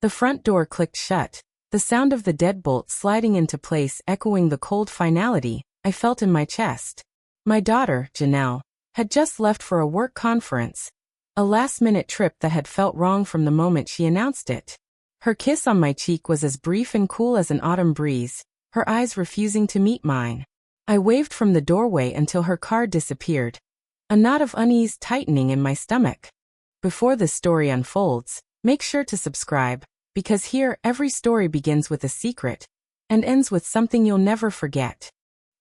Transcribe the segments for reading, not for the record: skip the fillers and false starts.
The front door clicked shut, the sound of the deadbolt sliding into place echoing the cold finality I felt in my chest. My daughter, Janelle, had just left for a work conference, a last-minute trip that had felt wrong from the moment she announced it. Her kiss on my cheek was as brief and cool as an autumn breeze, her eyes refusing to meet mine. I waved from the doorway until her car disappeared, a knot of unease tightening in my stomach. Before this story unfolds, make sure to subscribe, because here every story begins with a secret and ends with something you'll never forget.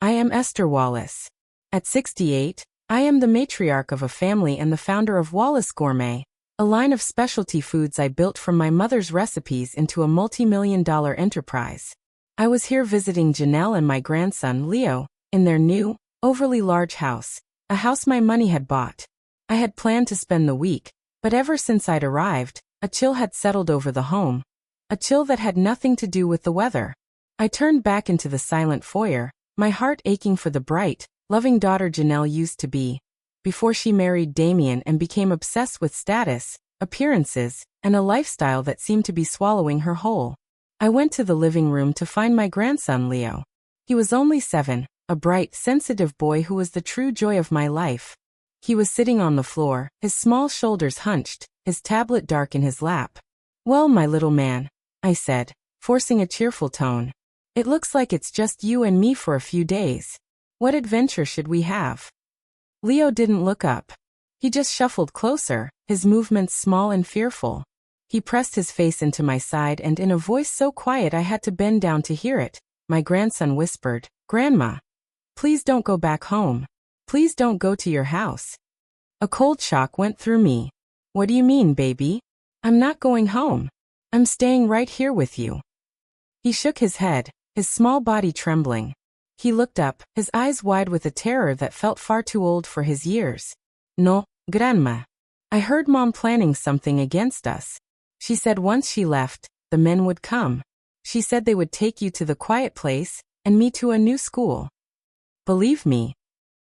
I am Esther Wallace. At 68, I am the matriarch of a family and the founder of Wallace Gourmet, a line of specialty foods I built from my mother's recipes into a multi-million-dollar enterprise. I was here visiting Janelle and my grandson Leo in their new, overly large house, a house my money had bought. I had planned to spend the week, but ever since I'd arrived, a chill had settled over the home, a chill that had nothing to do with the weather. I turned back into the silent foyer, my heart aching for the bright, loving daughter Janelle used to be, before she married Damien and became obsessed with status, appearances, and a lifestyle that seemed to be swallowing her whole. I went to the living room to find my grandson Leo. He was only 7, a bright, sensitive boy who was the true joy of my life. He was sitting on the floor, his small shoulders hunched, his tablet dark in his lap. "Well, my little man," I said, forcing a cheerful tone. "It looks like it's just you and me for a few days. What adventure should we have?" Leo didn't look up. He just shuffled closer, his movements small and fearful. He pressed his face into my side and in a voice so quiet I had to bend down to hear it, my grandson whispered, "Grandma, please don't go back home. Please don't go to your house." A cold shock went through me. "What do you mean, baby? I'm not going home. I'm staying right here with you." He shook his head, his small body trembling. He looked up, his eyes wide with a terror that felt far too old for his years. "No, Grandma. I heard Mom planning something against us. She said once she left, the men would come. She said they would take you to the quiet place, and me to a new school." Believe me,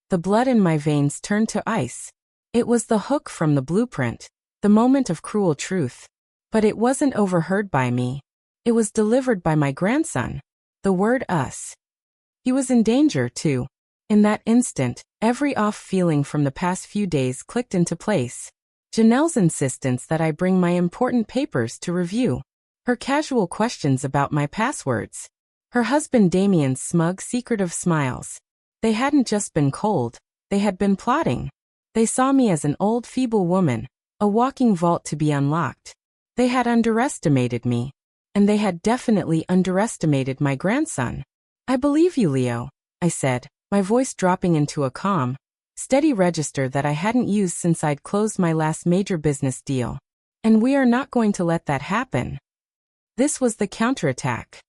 the blood in my veins turned to ice. It was the hook from the blueprint, the moment of cruel truth. But it wasn't overheard by me. It was delivered by my grandson. The word us. He was in danger, too. In that instant, every off feeling from the past few days clicked into place. Janelle's insistence that I bring my important papers to review. Her casual questions about my passwords. Her husband Damien's smug, secretive smiles. They hadn't just been cold, they had been plotting. They saw me as an old, feeble woman, a walking vault to be unlocked. They had underestimated me. And they had definitely underestimated my grandson. "I believe you, Leo," I said, my voice dropping into a calm, steady register that I hadn't used since I'd closed my last major business deal. "And we are not going to let that happen." This was the counterattack.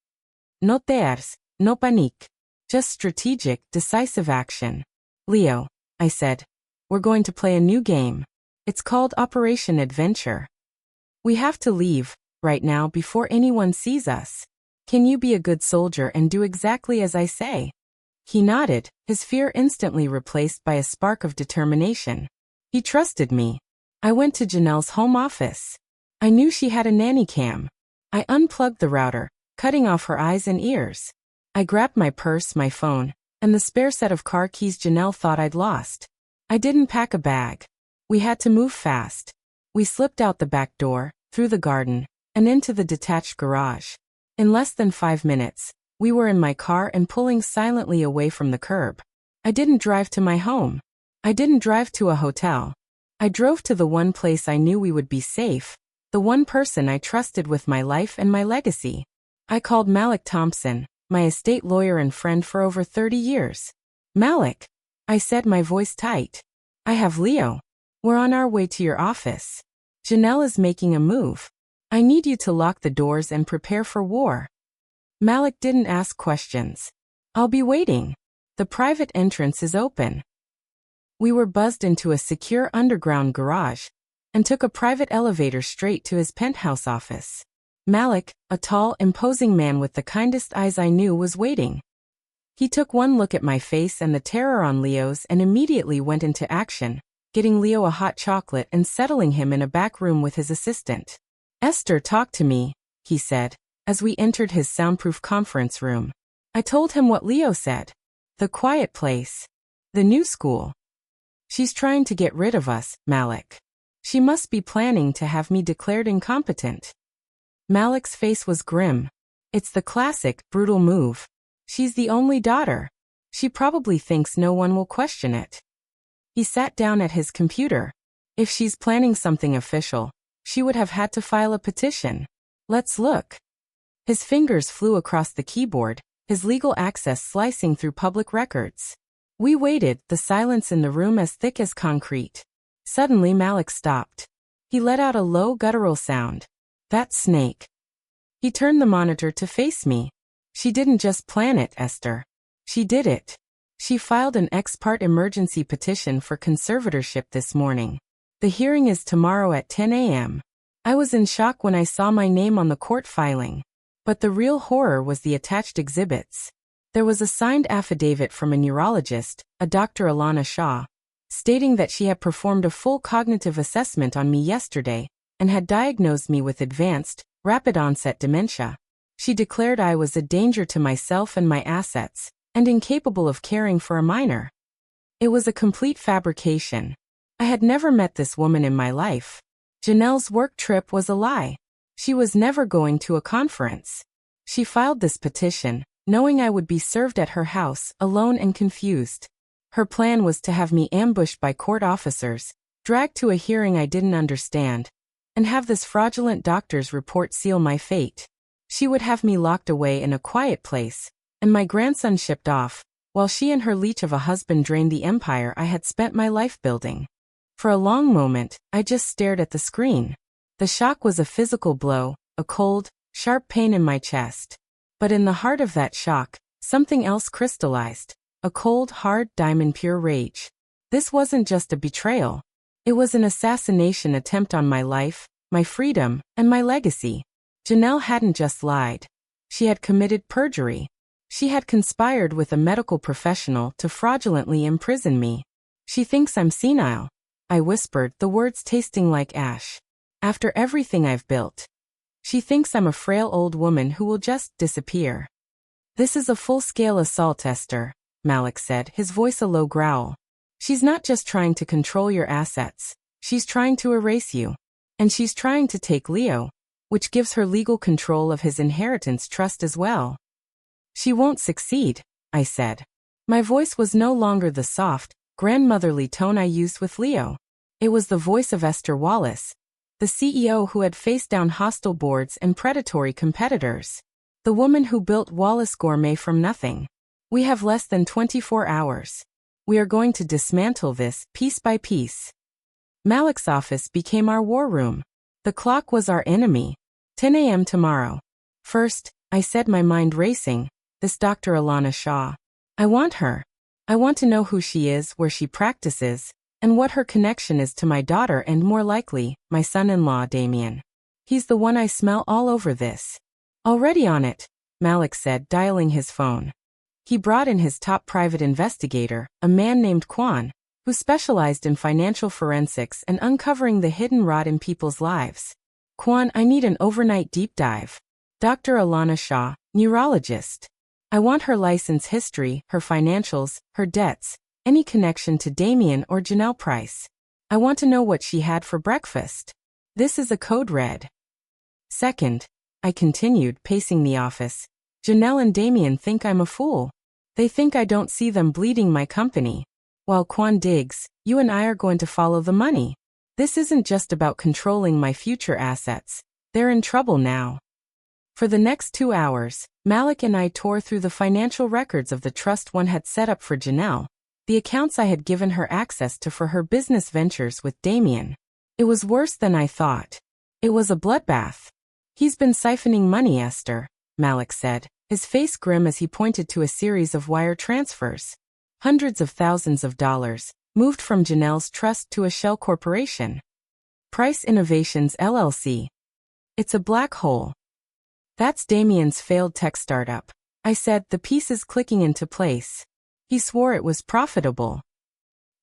No tears, no panique. Just strategic, decisive action. "Leo," I said, "we're going to play a new game. It's called Operation Adventure. We have to leave, right now, before anyone sees us. Can you be a good soldier and do exactly as I say?" He nodded, his fear instantly replaced by a spark of determination. He trusted me. I went to Janelle's home office. I knew she had a nanny cam. I unplugged the router, cutting off her eyes and ears. I grabbed my purse, my phone, and the spare set of car keys Janelle thought I'd lost. I didn't pack a bag. We had to move fast. We slipped out the back door, through the garden, and into the detached garage. In less than 5 minutes, we were in my car and pulling silently away from the curb. I didn't drive to my home. I didn't drive to a hotel. I drove to the one place I knew we would be safe, the one person I trusted with my life and my legacy. I called Malik Thompson, my estate lawyer and friend for over 30 years. "Malik," I said, my voice tight. "I have Leo. We're on our way to your office. Janelle is making a move. I need you to lock the doors and prepare for war." Malik didn't ask questions. "I'll be waiting. The private entrance is open." We were buzzed into a secure underground garage and took a private elevator straight to his penthouse office. Malik, a tall, imposing man with the kindest eyes I knew, was waiting. He took one look at my face and the terror on Leo's and immediately went into action, getting Leo a hot chocolate and settling him in a back room with his assistant. "Esther, talk to me," he said, as we entered his soundproof conference room. I told him what Leo said. The quiet place. The new school. She's trying to get rid of us, Malik. She must be planning to have me declared incompetent. Malik's face was grim. It's the classic, brutal move. She's the only daughter. She probably thinks no one will question it. He sat down at his computer. If she's planning something official, she would have had to file a petition. Let's look. His fingers flew across the keyboard, his legal access slicing through public records. We waited, the silence in the room as thick as concrete. Suddenly Malik stopped. He let out a low guttural sound. That snake. He turned the monitor to face me. She didn't just plan it, Esther. She did it. She filed an ex parte emergency petition for conservatorship this morning. The hearing is tomorrow at 10 a.m. I was in shock when I saw my name on the court filing. But the real horror was the attached exhibits. There was a signed affidavit from a neurologist, a Dr. Alana Shaw, stating that she had performed a full cognitive assessment on me yesterday and had diagnosed me with advanced, rapid-onset dementia. She declared I was a danger to myself and my assets, and incapable of caring for a minor. It was a complete fabrication. I had never met this woman in my life. Janelle's work trip was a lie. She was never going to a conference. She filed this petition, knowing I would be served at her house, alone and confused. Her plan was to have me ambushed by court officers, dragged to a hearing I didn't understand, and have this fraudulent doctor's report seal my fate. She would have me locked away in a quiet place, and my grandson shipped off, while she and her leech of a husband drained the empire I had spent my life building. For a long moment, I just stared at the screen. The shock was a physical blow, a cold, sharp pain in my chest. But in the heart of that shock, something else crystallized. A cold, hard diamond, pure rage. This wasn't just a betrayal. It was an assassination attempt on my life, my freedom, and my legacy. Janelle hadn't just lied. She had committed perjury. She had conspired with a medical professional to fraudulently imprison me. She thinks I'm senile. I whispered, the words tasting like ash. After everything I've built. She thinks I'm a frail old woman who will just disappear. This is a full-scale assault, Esther, Malik said, his voice a low growl. She's not just trying to control your assets. She's trying to erase you. And she's trying to take Leo, which gives her legal control of his inheritance trust as well. She won't succeed, I said. My voice was no longer the soft, grandmotherly tone I used with Leo. It was the voice of Esther Wallace, the CEO who had faced down hostile boards and predatory competitors. The woman who built Wallace Gourmet from nothing. We have less than 24 hours. We are going to dismantle this, piece by piece. Malik's office became our war room. The clock was our enemy. 10 a.m. tomorrow. First, I said, my mind racing, this Dr. Alana Shaw. I want her. I want to know who she is, where she practices, and what her connection is to my daughter and, more likely, my son-in-law Damien. He's the one I smell all over this. Already on it, Malik said, dialing his phone. He brought in his top private investigator, a man named Kwan, who specialized in financial forensics and uncovering the hidden rot in people's lives. Kwan, I need an overnight deep dive. Dr. Alana Shaw, neurologist. I want her license history, her financials, her debts, any connection to Damien or Janelle Price. I want to know what she had for breakfast. This is a code red. Second, I continued, pacing the office. Janelle and Damien think I'm a fool. They think I don't see them bleeding my company. While Kwan digs, you and I are going to follow the money. This isn't just about controlling my future assets. They're in trouble now. For the next 2 hours, Malik and I tore through the financial records of the trust one had set up for Janelle, the accounts I had given her access to for her business ventures with Damien. It was worse than I thought. It was a bloodbath. He's been siphoning money, Esther, Malik said, his face grim as he pointed to a series of wire transfers. Hundreds of thousands of dollars, moved from Janelle's trust to a shell corporation. Price Innovations LLC. It's a black hole. That's Damien's failed tech startup, I said, the pieces clicking into place. He swore it was profitable.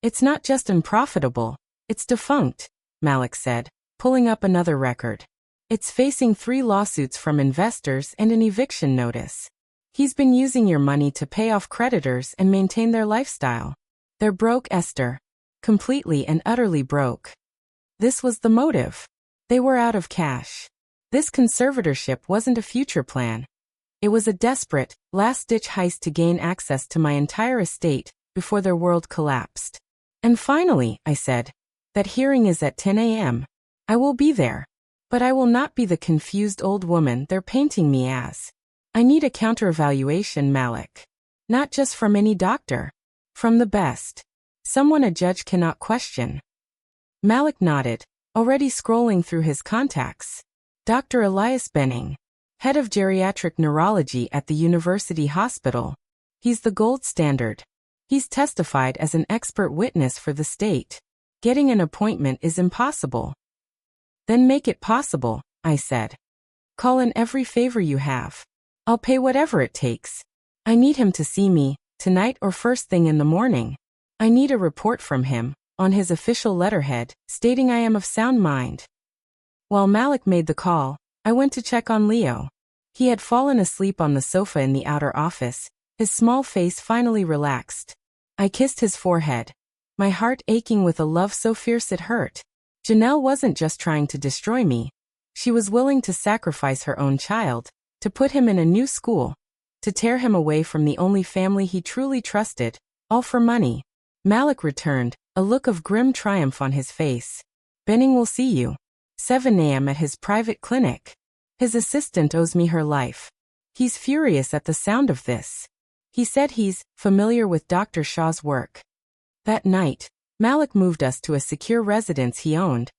It's not just unprofitable, it's defunct, Malik said, pulling up another record. It's facing 3 lawsuits from investors and an eviction notice. He's been using your money to pay off creditors and maintain their lifestyle. They're broke, Esther. Completely and utterly broke. This was the motive. They were out of cash. This conservatorship wasn't a future plan. It was a desperate, last-ditch heist to gain access to my entire estate before their world collapsed. And finally, I said, that hearing is at 10 a.m. I will be there. But I will not be the confused old woman they're painting me as. I need a counter-evaluation, Malik. Not just from any doctor. From the best. Someone a judge cannot question. Malik nodded, already scrolling through his contacts. Dr. Elias Benning, head of geriatric neurology at the University Hospital. He's the gold standard. He's testified as an expert witness for the state. Getting an appointment is impossible. Then make it possible, I said. Call in every favor you have. I'll pay whatever it takes. I need him to see me, tonight or first thing in the morning. I need a report from him, on his official letterhead, stating I am of sound mind. While Malik made the call, I went to check on Leo. He had fallen asleep on the sofa in the outer office, his small face finally relaxed. I kissed his forehead, my heart aching with a love so fierce it hurt. Janelle wasn't just trying to destroy me. She was willing to sacrifice her own child, to put him in a new school, to tear him away from the only family he truly trusted, all for money. Malik returned, a look of grim triumph on his face. Benning will see you. 7 a.m. at his private clinic. His assistant owes me her life. He's furious at the sound of this. He said he's familiar with Dr. Shah's work. That night, Malik moved us to a secure residence he owned,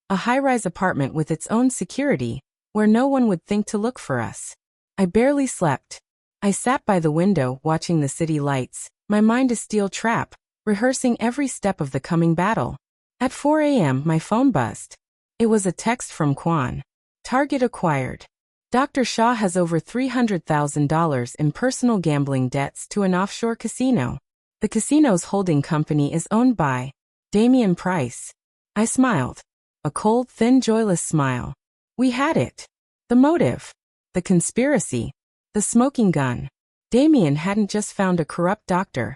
a high-rise apartment with its own security, where no one would think to look for us. I barely slept. I sat by the window watching the city lights, my mind a steel trap, rehearsing every step of the coming battle. At 4 a.m. my phone buzzed. It was a text from Kwan. Target acquired. Dr. Shah has over $300,000 in personal gambling debts to an offshore casino. The casino's holding company is owned by Damian Price. I smiled. A cold, thin, joyless smile. We had it. The motive. The conspiracy. The smoking gun. Damian hadn't just found a corrupt doctor.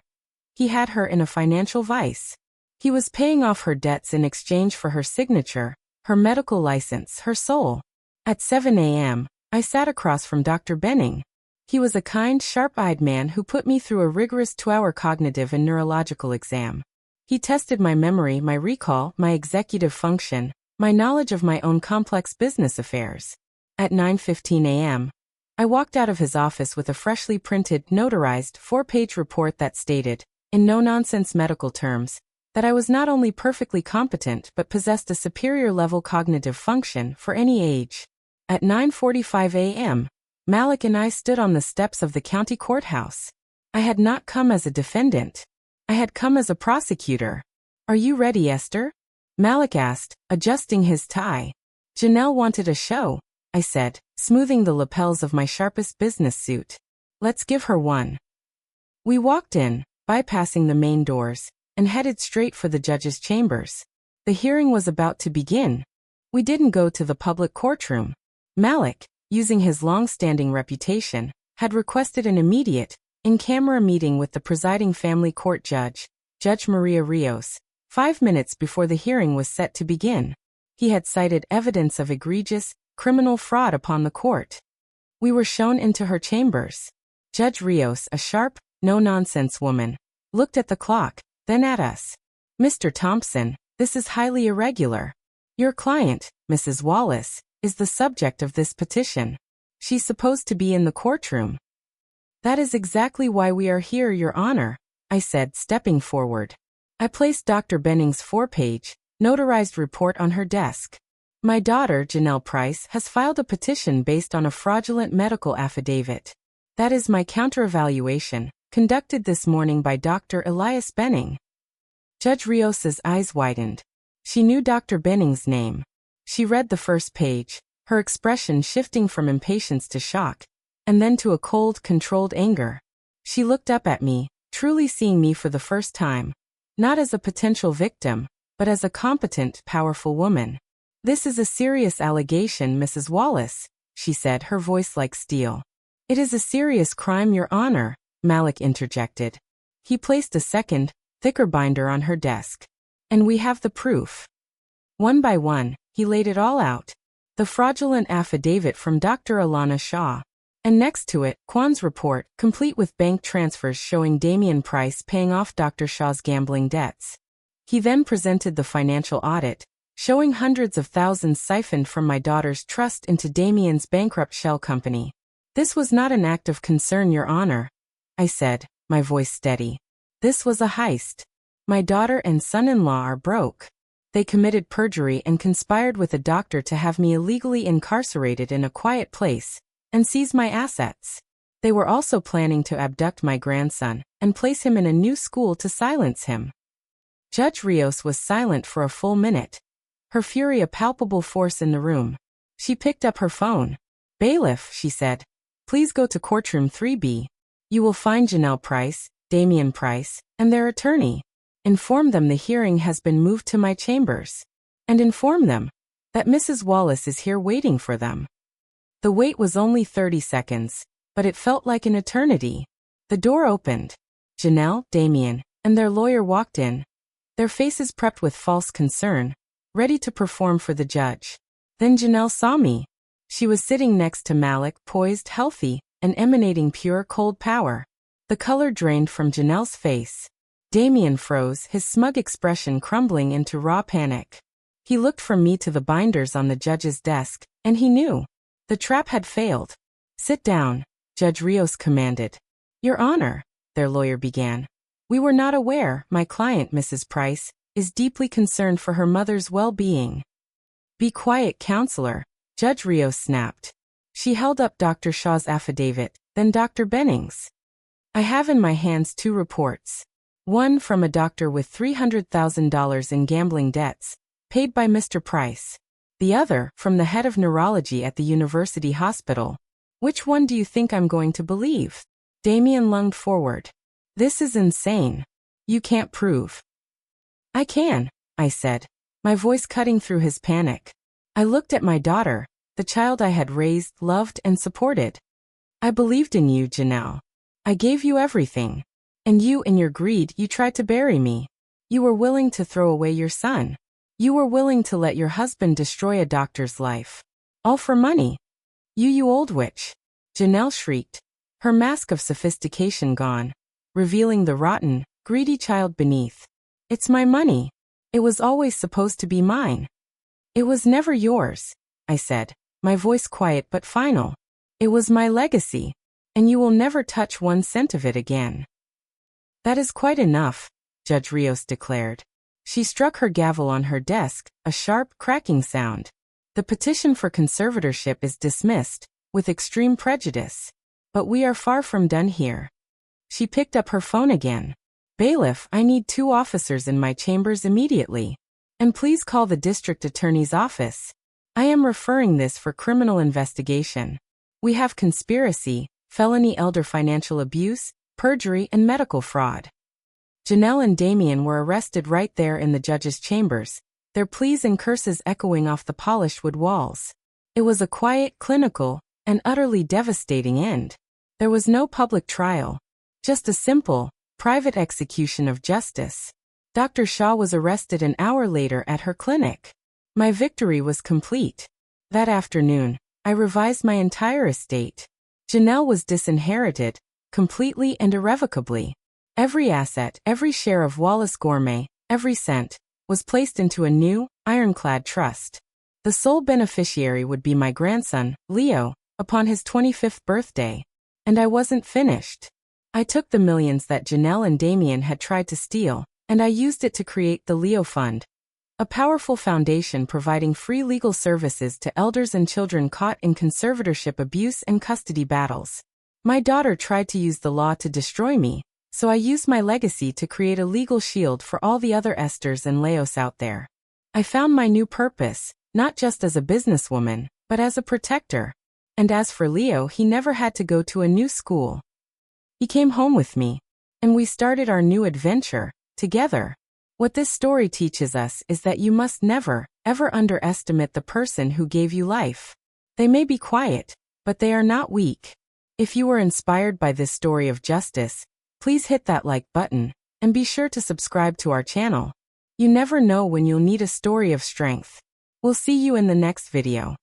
He had her in a financial vice. He was paying off her debts in exchange for her signature, her medical license, her soul. At 7 a.m., I sat across from Dr. Benning. He was a kind, sharp-eyed man who put me through a rigorous 2-hour cognitive and neurological exam. He tested my memory, my recall, my executive function, my knowledge of my own complex business affairs. At 9:15 a.m., I walked out of his office with a freshly printed, notarized, 4-page report that stated, in no-nonsense medical terms, that I was not only perfectly competent but possessed a superior-level cognitive function for any age. At 9:45 a.m., Malik and I stood on the steps of the county courthouse. I had not come as a defendant. I had come as a prosecutor. Are you ready, Esther? Malik asked, adjusting his tie. Janelle wanted a show, I said, smoothing the lapels of my sharpest business suit. Let's give her one. We walked in, bypassing the main doors, and headed straight for the judge's chambers. The hearing was about to begin. We didn't go to the public courtroom. Malik, using his long-standing reputation, had requested an immediate, in-camera meeting with the presiding family court judge, Judge Maria Rios, 5 minutes before the hearing was set to begin. He had cited evidence of egregious, criminal fraud upon the court. We were shown into her chambers. Judge Rios, a sharp, no-nonsense woman, looked at the clock, then at us. Mr. Thompson, this is highly irregular. Your client, Mrs. Wallace, is the subject of this petition. She's supposed to be in the courtroom. That is exactly why we are here, Your Honor, I said, stepping forward. I placed Dr. Benning's 4-page, notarized report on her desk. My daughter, Janelle Price, has filed a petition based on a fraudulent medical affidavit. That is my counter-evaluation, conducted this morning by Dr. Elias Benning. Judge Rios's eyes widened. She knew Dr. Benning's name. She read the first page, her expression shifting from impatience to shock, and then to a cold, controlled anger. She looked up at me, truly seeing me for the first time, not as a potential victim, but as a competent, powerful woman. "This is a serious allegation, Mrs. Wallace," she said, her voice like steel. "It is a serious crime, Your Honor," Malik interjected. He placed a second, thicker binder on her desk. "And we have the proof." One by one, he laid it all out. The fraudulent affidavit from Dr. Alana Shaw. And next to it, Kwan's report, complete with bank transfers showing Damian Price paying off Dr. Shaw's gambling debts. He then presented the financial audit, showing hundreds of thousands siphoned from my daughter's trust into Damian's bankrupt shell company. "This was not an act of concern, Your Honor," I said, my voice steady. "This was a heist. My daughter and son-in-law are broke. They committed perjury and conspired with a doctor to have me illegally incarcerated in a quiet place and seize my assets. They were also planning to abduct my grandson and place him in a new school to silence him." Judge Rios was silent for a full minute, her fury a palpable force in the room. She picked up her phone. "Bailiff," she said, "please go to courtroom 3B. You will find Janelle Price, Damian Price, and their attorney. Inform them the hearing has been moved to my chambers. And inform them that Mrs. Wallace is here waiting for them." The wait was only 30 seconds, but it felt like an eternity. The door opened. Janelle, Damian, and their lawyer walked in, their faces prepped with false concern, ready to perform for the judge. Then Janelle saw me. She was sitting next to Malik, poised, healthy, and emanating pure cold power. The color drained from Janelle's face. Damian froze, his smug expression crumbling into raw panic. He looked from me to the binders on the judge's desk, and he knew. The trap had failed. "Sit down," Judge Rios commanded. "Your Honor," their lawyer began. "We were not aware. My client, Mrs. Price, is deeply concerned for her mother's well-being." "Be quiet, counselor," Judge Rios snapped. She held up Dr. Shaw's affidavit, then Dr. Benning's. "I have in my hands 2 reports. One from a doctor with $300,000 in gambling debts, paid by Mr. Price. The other from the head of neurology at the university hospital. Which one do you think I'm going to believe?" Damian lunged forward. "This is insane. You can't prove." "I can," I said, my voice cutting through his panic. "I looked at my daughter, the child I had raised, loved, and supported. I believed in you, Janelle. I gave you everything. And you, in your greed, you tried to bury me. You were willing to throw away your son. You were willing to let your husband destroy a doctor's life. All for money. You old witch." Janelle shrieked, her mask of sophistication gone, revealing the rotten, greedy child beneath. "It's my money. It was always supposed to be mine." "It was never yours," I said, my voice quiet but final. "It was my legacy, and you will never touch 1 cent of it again." "That is quite enough," Judge Rios declared. She struck her gavel on her desk, a sharp, cracking sound. "The petition for conservatorship is dismissed, with extreme prejudice. But we are far from done here." She picked up her phone again. "Bailiff, I need 2 officers in my chambers immediately. And please call the district attorney's office. I am referring this for criminal investigation. We have conspiracy, felony elder financial abuse, perjury, and medical fraud." Janelle and Damian were arrested right there in the judge's chambers, their pleas and curses echoing off the polished wood walls. It was a quiet, clinical, and utterly devastating end. There was no public trial, just a simple, private execution of justice. Dr. Shaw was arrested an hour later at her clinic. My victory was complete. That afternoon, I revised my entire estate. Janelle was disinherited, completely and irrevocably. Every asset, every share of Wallace Gourmet, every cent, was placed into a new, ironclad trust. The sole beneficiary would be my grandson, Leo, upon his 25th birthday. And I wasn't finished. I took the millions that Janelle and Damian had tried to steal, and I used it to create the Leo Fund, a powerful foundation providing free legal services to elders and children caught in conservatorship abuse and custody battles. My daughter tried to use the law to destroy me, so I used my legacy to create a legal shield for all the other Esthers and Leos out there. I found my new purpose, not just as a businesswoman, but as a protector. And as for Leo, he never had to go to a new school. He came home with me, and we started our new adventure, together. What this story teaches us is that you must never, ever underestimate the person who gave you life. They may be quiet, but they are not weak. If you were inspired by this story of justice, please hit that like button, and be sure to subscribe to our channel. You never know when you'll need a story of strength. We'll see you in the next video.